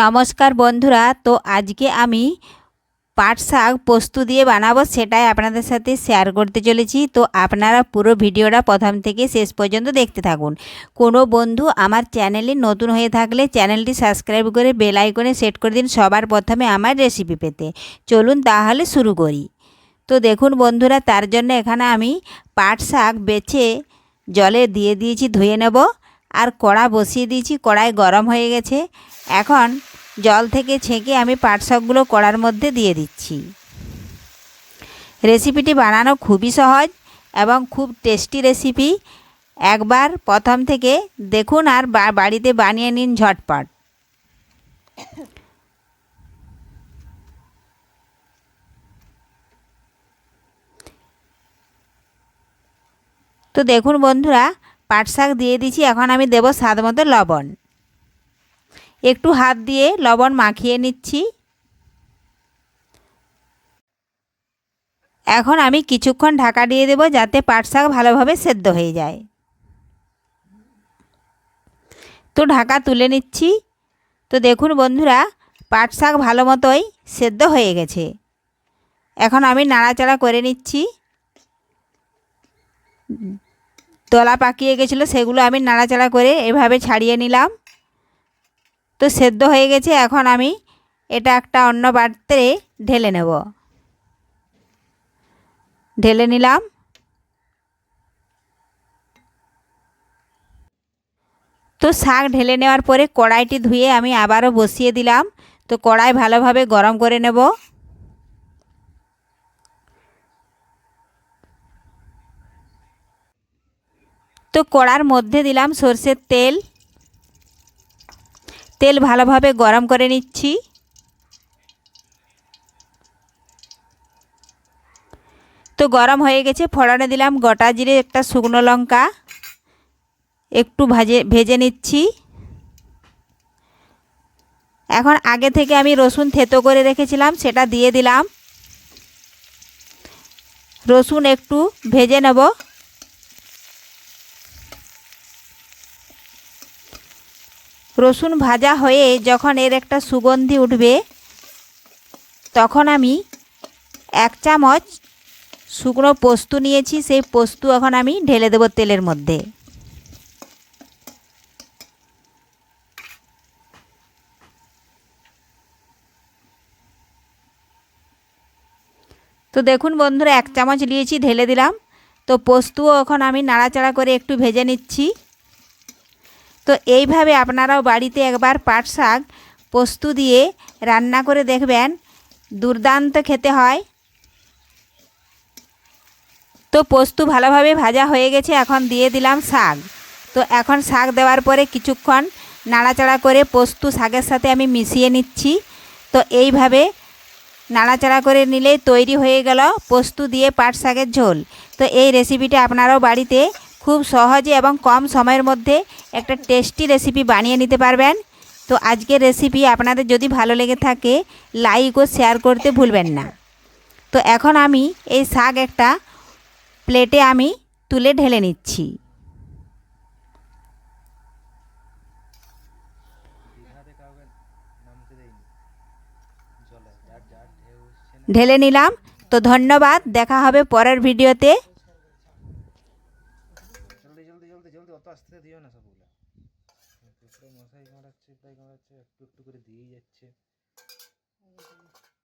নমস্কার বন্ধুরা, তো আজকে আমি পাট শাক পোস্ত দিয়ে বানাবো, সেটাই আপনাদের সাথে শেয়ার করতে চলেছি। তো আপনারা পুরো ভিডিওটা প্রথম থেকে শেষ পর্যন্ত দেখতে থাকুন। কোনো বন্ধু আমার চ্যানেলে নতুন হয়ে থাকলে চ্যানেলটি সাবস্ক্রাইব করে বেল আইকনে সেট করে দিন সবার প্রথমে আমার রেসিপি পেতে। চলুন তাহলে শুরু করি। তো দেখুন বন্ধুরা, তার জন্য এখানে আমি পাট শাক বেছে জলে দিয়ে দিয়েছি, ধুয়ে নেব। আর কড়া বসিয়ে দিয়েছি, কড়াই গরম হয়ে গেছে। এখন জল থেকে ছেঁকে আমি পাট শাকগুলো কড়ার মধ্যে দিয়ে দিচ্ছি। রেসিপিটি বানানো খুবই সহজ এবং খুব টেস্টি রেসিপি। একবার প্রথম থেকে দেখুন আর বাড়িতে বানিয়ে নিন ঝটপট। তো দেখুন বন্ধুরা, পাট শাক দিয়ে দিচ্ছি। এখন আমি দেব স্বাদ মতো লবণ। একটু হাত দিয়ে লবণ মাখিয়ে নিচ্ছি। এখন আমি কিছুক্ষণ ঢাকা দিয়ে দেব যাতে পাট শাক ভালোভাবে সেদ্ধ হয়ে যায়। তো ঢাকা তুলে নিচ্ছি। তো দেখুন বন্ধুরা, পাট শাক ভালো মতোই সেদ্ধ হয়ে গেছে। এখন আমি নাড়াচাড়া করে নিচ্ছি। তলা পাকিয়ে গেছিলো, সেগুলো আমি নাড়াচাড়া করে এভাবে ছাড়িয়ে নিলাম। তো সেদ্ধ হয়ে গেছে। এখন আমি এটা একটা অন্য পাত্রে ঢেলে নেব। ঢেলে নিলাম। তো শাক ঢেলে নেওয়ার পরে কড়াইটি ধুয়ে আমি আবারও বসিয়ে দিলাম। তো কড়াই ভালোভাবে গরম করে নেব। তো কড়ার মধ্যে দিলাম সরষের তেল। তেল ভালোভাবে গরম করে নিচ্ছি। তো গরম হয়ে গেছে। ফোড়নে দিলাম গোটা জিরে, একটা শুকনো লঙ্কা, একটু ভেজে নিচ্ছি। এখন আগে থেকে আমি রসুন থেতো করে রেখেছিলাম, সেটা দিয়ে দিলাম। রসুন একটু ভেজে নেব। রসুন ভাজা হয়ে যখন এর একটা সুগন্ধি উঠবে, তখন আমি 1 চামচ শুকনো পোস্ত নিয়েছি, সেই পোস্ত এখন আমি ঢেলে দেব তেলের মধ্যে। তো দেখুন বন্ধুরা, 1 চামচ নিয়েছি, ঢেলে দিলাম। তো পোস্তও এখন আমি নাড়াচাড়া করে একটু ভেজে নিচ্ছি। তো এইভাবে আপনারাও বাড়িতে একবার পাট শাক পোস্ত দিয়ে রান্না করে দেখবেন, দুর্দান্ত খেতে হয়। তো পোস্ত ভালোভাবে ভাজা হয়ে গেছে। এখন দিয়ে দিলাম শাক। তো এখন শাক দেওয়ার পরে কিছুক্ষণ নাড়াচাড়া করে পোস্ত শাকের সাথে আমি মিশিয়ে নিচ্ছি। তো এইভাবে নাড়াচাড়া করে নিলেই তৈরি হয়ে গেল পোস্ত দিয়ে পাট শাকের ঝোল। তো এই রেসিপিটা আপনারাও বাড়িতে খুব সহজে এবং কম সময়ের মধ্যে একটা টেস্টি রেসিপি বানিয়ে নিতে পারবেন। তো আজকের রেসিপি আপনাদের যদি ভালো লেগে থাকে, লাইক ও শেয়ার করতে ভুলবেন না। তো এখন আমি এই শাক একটা প্লেটে আমি তুলে ঢেলে নিচ্ছি। ঢেলে নিলাম। তো ধন্যবাদ, দেখা হবে পরের ভিডিওতে। জলদি জলদি জলদি জলদি, অত আস্তে দিও না সবগুলা। মশাই কামড়াচ্ছে, প্রায় কামড়াচ্ছে, একটু একটু করে দিয়েই যাচ্ছে।